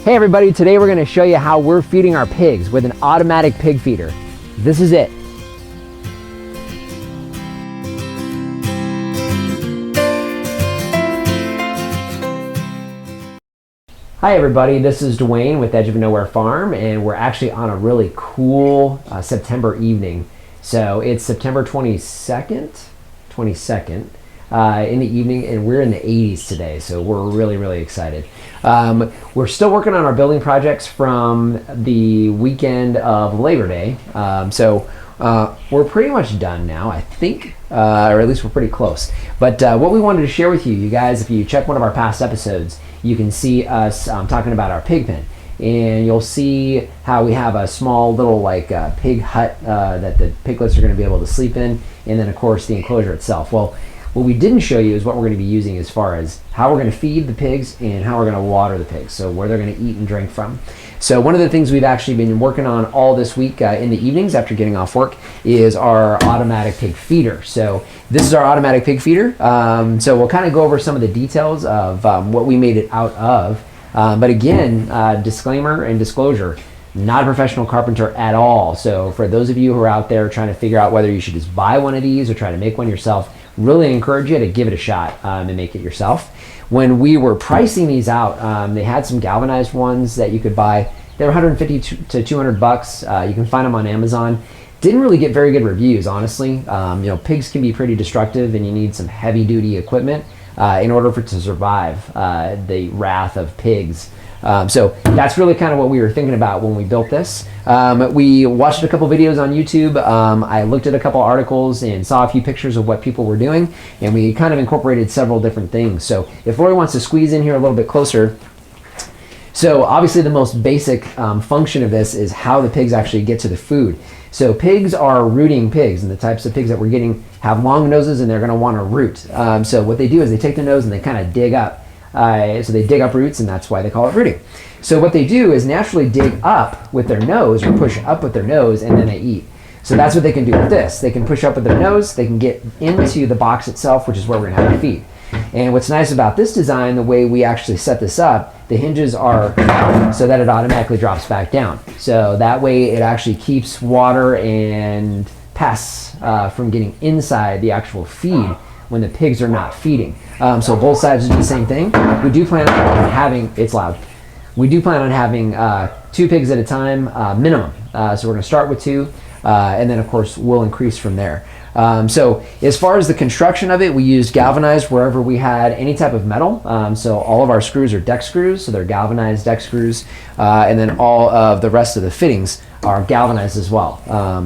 Hey everybody, today we're going to show you how we're feeding our pigs with an automatic pig feeder. This is it. Hi everybody, this is Dwayne with Edge of Nowhere Farm, and we're actually on a really cool September evening. So it's September 22nd in the evening, and we're in the 80s today, so we're really excited. We're still working on our building projects from the weekend of Labor Day, so we're pretty much done now, I think, or at least we're pretty close. But what we wanted to share with you guys, if you check one of our past episodes, you can see us talking about our pig pen, and you'll see how we have a small little pig hut that the piglets are going to be able to sleep in, and then of course the enclosure itself. Well, what we didn't show you is what we're going to be using as far as how we're going to feed the pigs and how we're going to water the pigs, so where they're going to eat and drink from. So one of the things we've actually been working on all this week in the evenings after getting off work is our automatic pig feeder. So this is our automatic pig feeder. So we'll kind of go over some of the details of what we made it out of. But again, disclaimer and disclosure, not a professional carpenter at all. So for those of you who are out there trying to figure out whether you should just buy one of these or try to make one yourself, really encourage you to give it a shot and make it yourself. When we were pricing these out, they had some galvanized ones that you could buy. They were 150 to 200 bucks. You can find them on Amazon. Didn't really get very good reviews, honestly. Pigs can be pretty destructive, and you need some heavy duty equipment in order for it to survive the wrath of pigs. So that's really kind of what we were thinking about when we built this. We watched a couple videos on YouTube. I looked at a couple articles and saw a few pictures of what people were doing, and we kind of incorporated several different things. So if Lori wants to squeeze in here a little bit closer. So obviously the most basic function of this is how the pigs actually get to the food. So pigs are rooting pigs, and the types of pigs that we're getting have long noses, and they're going to want to root. So what they do is they take their nose and they kind of dig up. So they dig up roots, and that's why they call it rooting. So what they do is naturally dig up with their nose, or push up with their nose, and then they eat. So that's what they can do with this. They can push up with their nose, they can get into the box itself, which is where we're going to have to feed. And what's nice about this design, the way we actually set this up, the hinges are so that it automatically drops back down. So that way it actually keeps water and pests from getting inside the actual feed when the pigs are not feeding. So both sides do the same thing. We do plan on having, it's loud, we do plan on having 2 pigs at a time minimum. So we're going to start with 2, and then of course we'll increase from there. So as far as the construction of it, we used galvanized wherever we had any type of metal. So all of our screws are deck screws, so they're galvanized deck screws, and then all of the rest of the fittings are galvanized as well.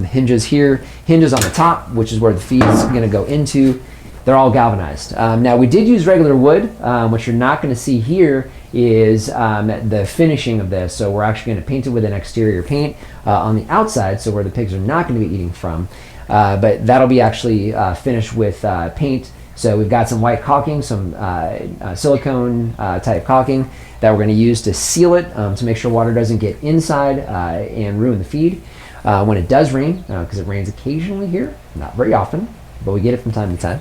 Hinges here, hinges on the top, which is where the feed is going to go into. They're all galvanized. Now we did use regular wood. What you're not going to see here is the finishing of this. So we're actually going to paint it with an exterior paint on the outside, so where the pigs are not going to be eating from. But that'll be actually finished with paint. So we've got some white caulking, some silicone type caulking that we're going to use to seal it to make sure water doesn't get inside and ruin the feed. When it does rain, because it rains occasionally here, not very often, but we get it from time to time.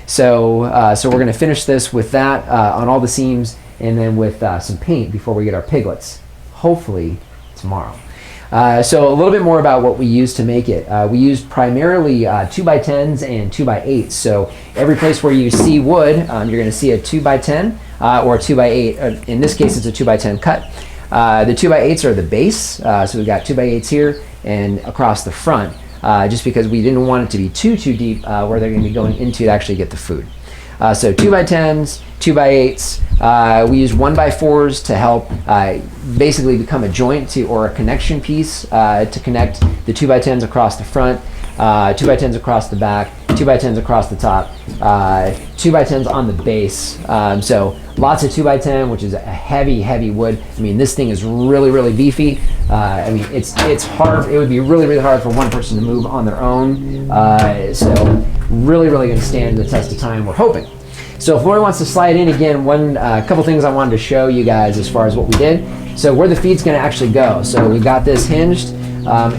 So we're going to finish this with that on all the seams, and then with some paint before we get our piglets, hopefully tomorrow. So a little bit more about what we used to make it. We used primarily 2x10s and 2x8s. So every place where you see wood, you're going to see a 2x10 or a 2x8. In this case, it's a 2x10 cut. The 2x8s are the base. So we've got 2x8s here and across the front, just because we didn't want it to be too deep where they're going to be going into to actually get the food. So 2x10s, 2x8s. We use 1x4s to help basically become a joint to, or a connection piece to connect the 2x10s across the front, 2x10s across the back, 2x10s across the top, 2x10s on the base. So lots of 2x10, which is a heavy wood. I mean, this thing is really beefy. I mean, it's hard. It would be really hard for one person to move on their own. So really going to stand the test of time, we're hoping. So if Lori wants to slide in again, a couple things I wanted to show you guys as far as what we did. So where the feed's going to actually go. So we got this hinged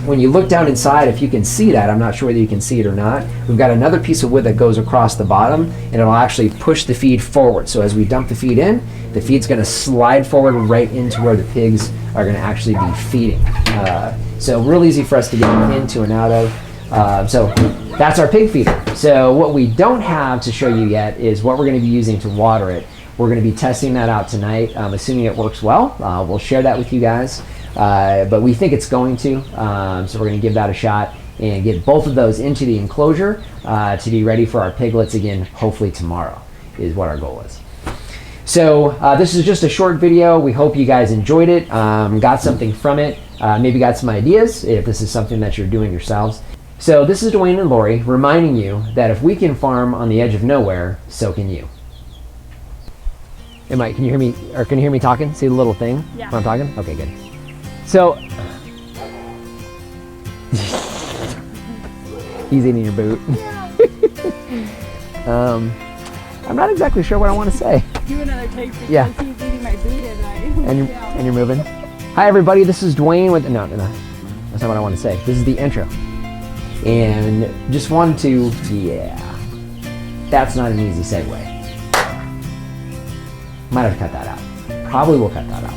When you look down inside, if you can see that, I'm not sure whether you can see it or not, we've got another piece of wood that goes across the bottom, and it'll actually push the feed forward. So as we dump the feed in, the feed's going to slide forward right into where the pigs are going to actually be feeding. So real easy for us to get into and out of. So that's our pig feeder. So what we don't have to show you yet is what we're going to be using to water it. We're going to be testing that out tonight. Assuming it works well, we'll share that with you guys. But we think it's going to, so we're going to give that a shot and get both of those into the enclosure to be ready for our piglets again, hopefully tomorrow is what our goal is. So this is just a short video. We hope you guys enjoyed it, got something from it, maybe got some ideas if this is something that you're doing yourselves. So this is Dwayne and Lori reminding you that if we can farm on the edge of nowhere, so can you. Hey Mike, can you hear me, or can you hear me talking? See the little thing when I'm talking? Okay, good. So, he's eating your boot. I'm not exactly sure what I want to say. Do another take because he's eating my boot and you're moving. Hi everybody, this is Dwayne with, no, that's not what I want to say. This is the intro. And just wanted to, that's not an easy segue. Might have to cut that out. Probably will cut that out.